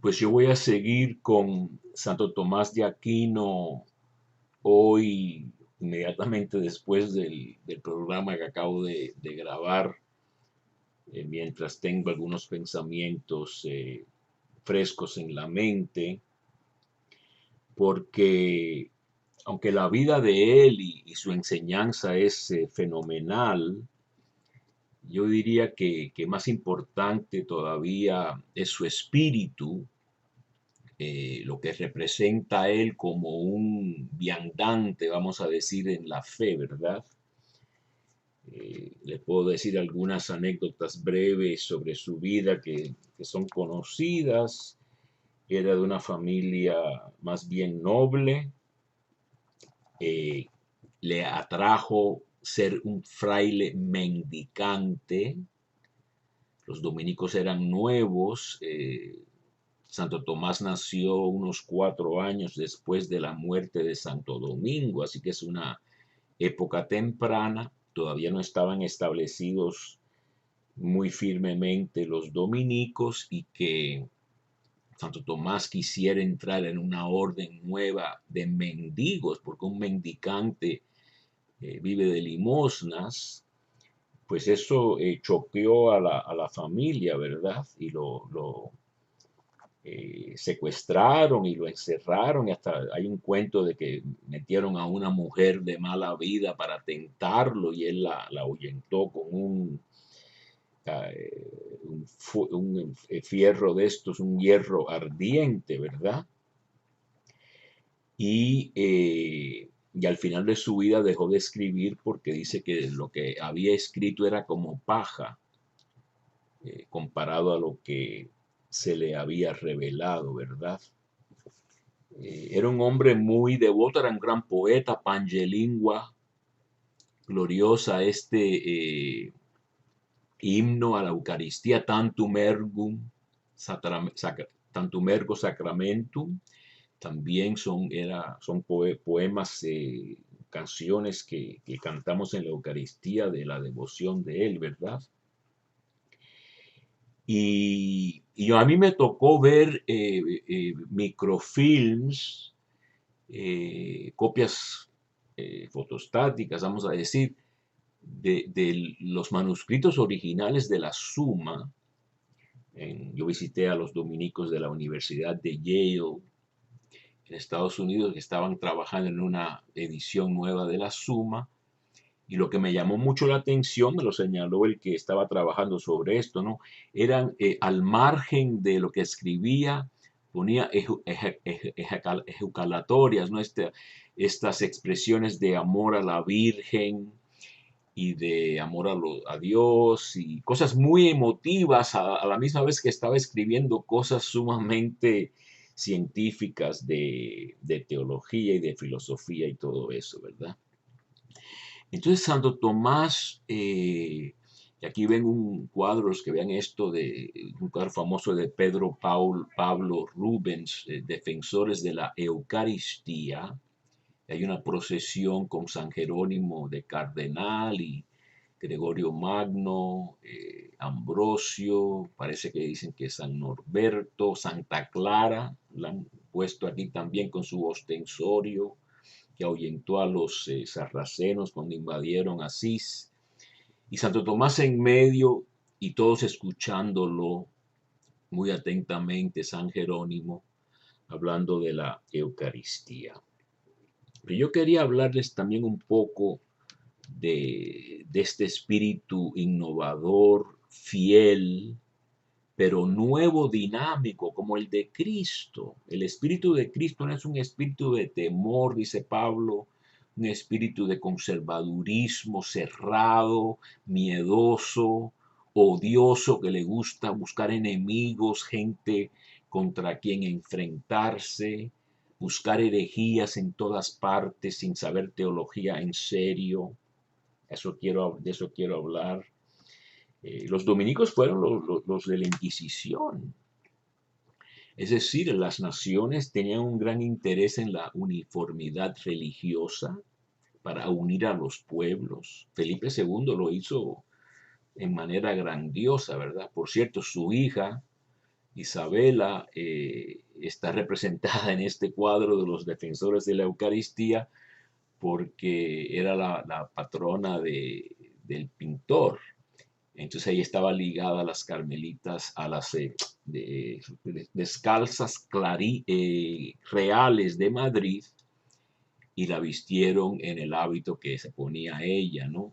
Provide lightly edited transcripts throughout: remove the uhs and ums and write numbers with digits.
Pues yo voy a seguir con Santo Tomás de Aquino hoy, inmediatamente después del programa que acabo de grabar, mientras tengo algunos pensamientos frescos en la mente, porque aunque la vida de él y su enseñanza es fenomenal, yo diría que más importante todavía es su espíritu, lo que representa él como un viandante, vamos a decir, en la fe, ¿verdad? Le puedo decir algunas anécdotas breves sobre su vida que son conocidas. Era de una familia más bien noble. Eh, Le atrajo ser un fraile mendicante. Los dominicos eran nuevos. Santo Tomás nació unos 4 años después de la muerte de Santo Domingo, así que es una época temprana. Todavía no estaban establecidos muy firmemente los dominicos y que Santo Tomás quisiera entrar en una orden nueva de mendigos, porque un mendicante vive de limosnas. Pues eso choqueó a la familia, ¿verdad? Y lo secuestraron y lo encerraron, y hasta hay un cuento de que metieron a una mujer de mala vida para tentarlo y él la ahuyentó con un fierro de estos, un hierro ardiente, ¿verdad? Y al final de su vida dejó de escribir porque dice que lo que había escrito era como paja, comparado a lo que se le había revelado, ¿verdad? Era un hombre muy devoto, era un gran poeta, pangelingua, gloriosa, himno a la Eucaristía, Tantum Ergum, Tantum Ergo Sacramentum. También son poemas, canciones que cantamos en la Eucaristía de la devoción de él, ¿verdad? Y a mí me tocó ver microfilms, copias fotostáticas, vamos a decir, de los manuscritos originales de la Suma. Yo visité a los dominicos de la Universidad de Yale en Estados Unidos que estaban trabajando en una edición nueva de la Suma. Y lo que me llamó mucho la atención, me lo señaló el que estaba trabajando sobre esto, ¿no? Eran al margen de lo que escribía, ponía ejucalatorias, ¿no? Estas expresiones de amor a la Virgen y de amor a Dios y cosas muy emotivas a la misma vez que estaba escribiendo cosas sumamente científicas de teología y de filosofía y todo eso, ¿verdad? Entonces Santo Tomás, y aquí ven un cuadro, los que vean esto, de un cuadro famoso de Pablo Rubens, Defensores de la Eucaristía. Hay una procesión con San Jerónimo de Cardenal y Gregorio Magno, Ambrosio, parece que dicen que San Norberto, Santa Clara, la han puesto aquí también con su ostensorio, que ahuyentó a los sarracenos cuando invadieron Asís, y Santo Tomás en medio y todos escuchándolo muy atentamente, San Jerónimo, hablando de la Eucaristía. Pero yo quería hablarles también un poco de este espíritu innovador, fiel, pero nuevo, dinámico, como el de Cristo. El espíritu de Cristo no es un espíritu de temor, dice Pablo, un espíritu de conservadurismo cerrado, miedoso, odioso, que le gusta buscar enemigos, gente contra quien enfrentarse, buscar herejías en todas partes sin saber teología en serio. De eso quiero hablar. Los dominicos fueron los de la Inquisición. Es decir, las naciones tenían un gran interés en la uniformidad religiosa para unir a los pueblos. Felipe II lo hizo en manera grandiosa, ¿verdad? Por cierto, su hija, Isabela está representada en este cuadro de los defensores de la Eucaristía porque era la patrona del pintor. Entonces ella estaba ligada a las carmelitas, a las descalzas reales de Madrid, y la vistieron en el hábito que se ponía ella, ¿no?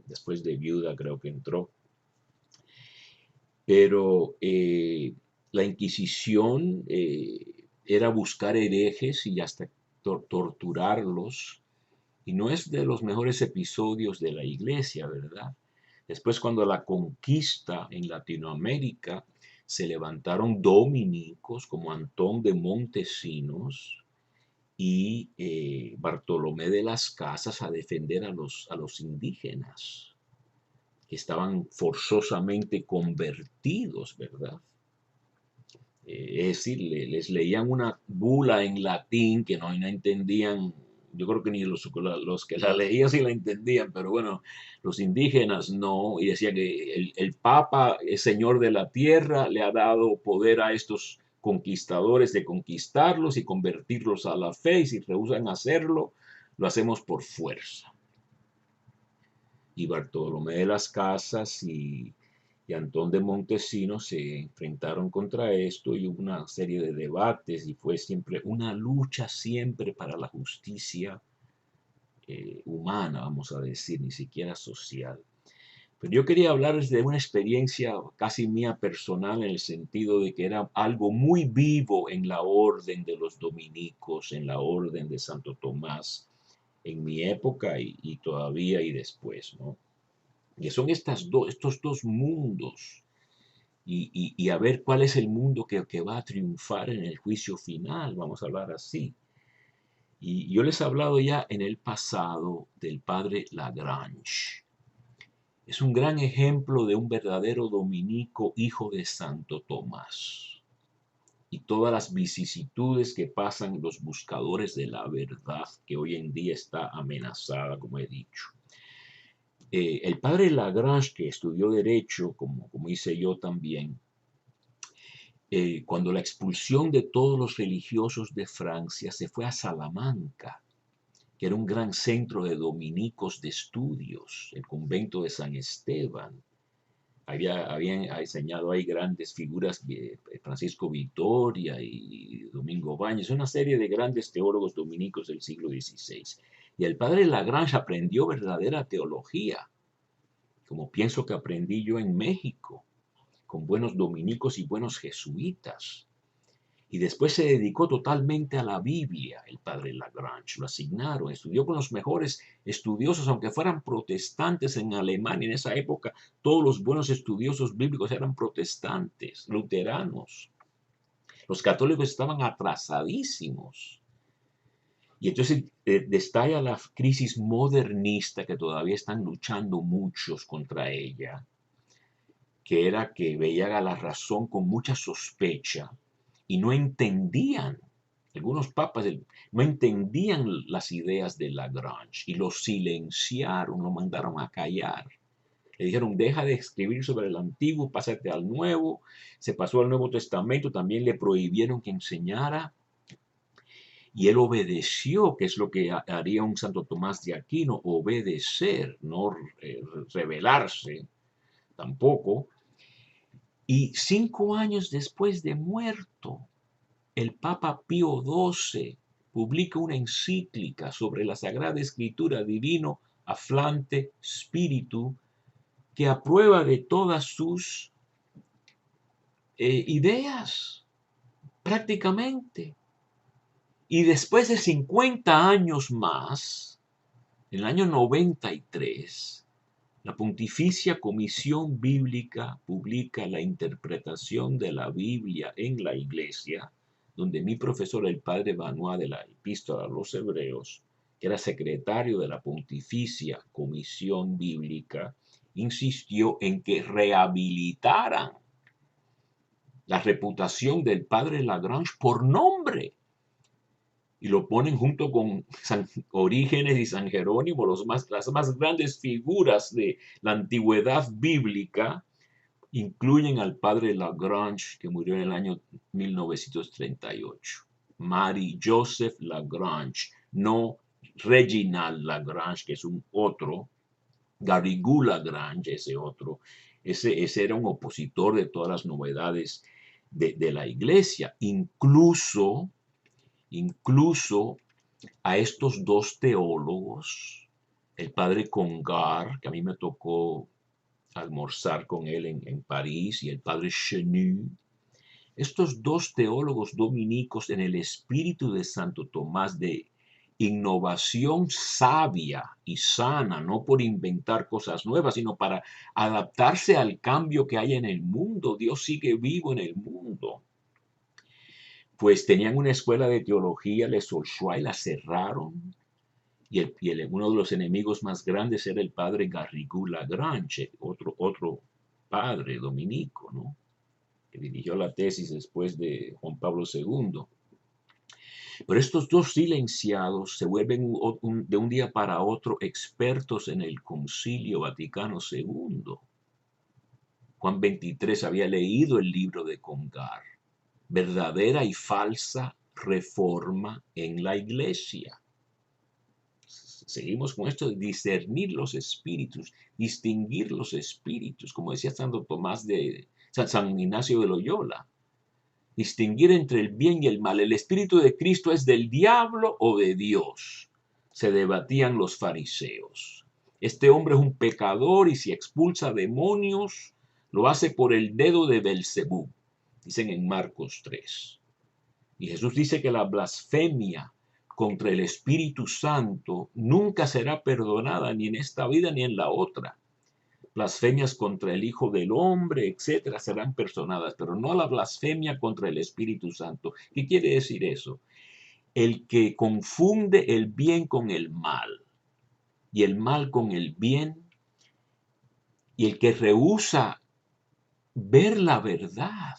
Después de viuda creo que entró. Pero la Inquisición era buscar herejes y hasta torturarlos, y no es de los mejores episodios de la iglesia, ¿verdad? Después, cuando la conquista en Latinoamérica, se levantaron dominicos como Antón de Montesinos y Bartolomé de las Casas a defender a los indígenas que estaban forzosamente convertidos, ¿verdad? Es decir, les leían una bula en latín que no entendían. Yo creo que ni los que la leían sí la entendían, pero bueno, los indígenas no, y decían que el Papa es señor de la tierra, le ha dado poder a estos conquistadores de conquistarlos y convertirlos a la fe, y si rehúsan hacerlo, lo hacemos por fuerza. Y Bartolomé de las Casas y Antón de Montesinos se enfrentaron contra esto, y hubo una serie de debates, y fue siempre una lucha siempre para la justicia humana, vamos a decir, ni siquiera social. Pero yo quería hablarles de una experiencia casi mía personal, en el sentido de que era algo muy vivo en la orden de los dominicos, en la orden de Santo Tomás, en mi época y todavía y después, ¿no? Que son estos dos mundos, y a ver cuál es el mundo que va a triunfar en el juicio final, vamos a hablar así. Y yo les he hablado ya en el pasado del padre Lagrange. Es un gran ejemplo de un verdadero dominico, hijo de Santo Tomás, y todas las vicisitudes que pasan los buscadores de la verdad, que hoy en día está amenazada, como he dicho. El padre Lagrange, que estudió Derecho, como hice yo también, cuando la expulsión de todos los religiosos de Francia, se fue a Salamanca, que era un gran centro de dominicos de estudios, el convento de San Esteban. Habían enseñado ahí grandes figuras, Francisco Vitoria y Domingo Baños, una serie de grandes teólogos dominicos del siglo XVI. Y el padre Lagrange aprendió verdadera teología, como pienso que aprendí yo en México, con buenos dominicos y buenos jesuitas. Y después se dedicó totalmente a la Biblia, el padre Lagrange. Lo asignaron, estudió con los mejores estudiosos, aunque fueran protestantes en Alemania. En esa época, todos los buenos estudiosos bíblicos eran protestantes, luteranos. Los católicos estaban atrasadísimos. Y entonces destalla la crisis modernista, que todavía están luchando muchos contra ella, que era que veían a la razón con mucha sospecha y no entendían. Algunos papas no entendían las ideas de Lagrange y lo silenciaron, lo mandaron a callar. Le dijeron, deja de escribir sobre el antiguo, pásate al nuevo. Se pasó al Nuevo Testamento, también le prohibieron que enseñara. Y él obedeció, que es lo que haría un Santo Tomás de Aquino, obedecer, no rebelarse tampoco. Y 5 años después de muerto, el Papa Pío XII publica una encíclica sobre la Sagrada Escritura, Divino Afflante Spiritu, que aprueba de todas sus ideas, prácticamente. Y después de 50 años más, en el año 93, la Pontificia Comisión Bíblica publica la interpretación de la Biblia en la Iglesia, donde mi profesor, el padre Benoit de la Epístola a los Hebreos, que era secretario de la Pontificia Comisión Bíblica, insistió en que rehabilitaran la reputación del padre Lagrange por nombre, y lo ponen junto con San Orígenes y San Jerónimo, las más grandes figuras de la antigüedad bíblica, incluyen al padre Lagrange, que murió en el año 1938. Marie Joseph Lagrange, no Reginald Lagrange, que es un otro, Garrigou Lagrange, ese otro, ese era un opositor de todas las novedades de la iglesia, incluso a estos dos teólogos, el padre Congar, que a mí me tocó almorzar con él en París, y el padre Chenu, estos dos teólogos dominicos en el espíritu de Santo Tomás de innovación sabia y sana, no por inventar cosas nuevas, sino para adaptarse al cambio que hay en el mundo. Dios sigue vivo en el mundo. Pues tenían una escuela de teología, Les Olshua, y la cerraron. Uno de los enemigos más grandes era el padre Garrigou Lagrange, otro padre dominico, ¿no?, que dirigió la tesis después de Juan Pablo II. Pero estos dos silenciados se vuelven de un día para otro expertos en el Concilio Vaticano II. Juan XXIII había leído el libro de Congar, Verdadera y Falsa Reforma en la Iglesia. Seguimos con esto de discernir los espíritus, distinguir los espíritus, como decía Santo Tomás de San Ignacio de Loyola. Distinguir entre el bien y el mal. ¿El espíritu de Cristo es del diablo o de Dios?, se debatían los fariseos. Este hombre es un pecador y si expulsa demonios, lo hace por el dedo de Belcebú, dicen en Marcos 3. Y Jesús dice que la blasfemia contra el Espíritu Santo nunca será perdonada, ni en esta vida ni en la otra. Blasfemias contra el Hijo del Hombre, etcétera, serán perdonadas, pero no la blasfemia contra el Espíritu Santo. ¿Qué quiere decir eso? El que confunde el bien con el mal y el mal con el bien, y el que rehúsa ver la verdad,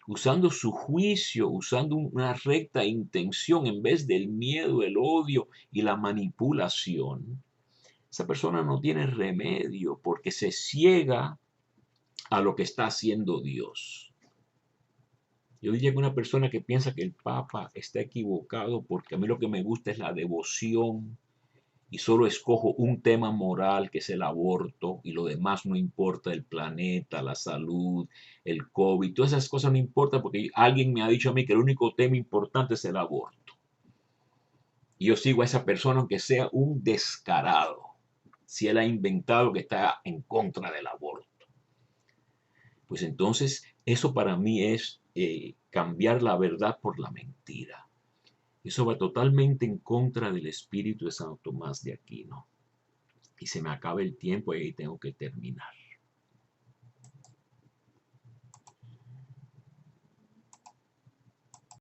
usando su juicio, usando una recta intención en vez del miedo, el odio y la manipulación, esa persona no tiene remedio porque se ciega a lo que está haciendo Dios. Yo diría que una persona que piensa que el Papa está equivocado porque a mí lo que me gusta es la devoción y solo escojo un tema moral, que es el aborto, y lo demás no importa, el planeta, la salud, el COVID, todas esas cosas no importan porque alguien me ha dicho a mí que el único tema importante es el aborto. Y yo sigo a esa persona aunque sea un descarado, si él ha inventado que está en contra del aborto. Pues entonces eso para mí es cambiar la verdad por la mentira. Eso va totalmente en contra del espíritu de Santo Tomás de Aquino. Y se me acaba el tiempo y ahí tengo que terminar.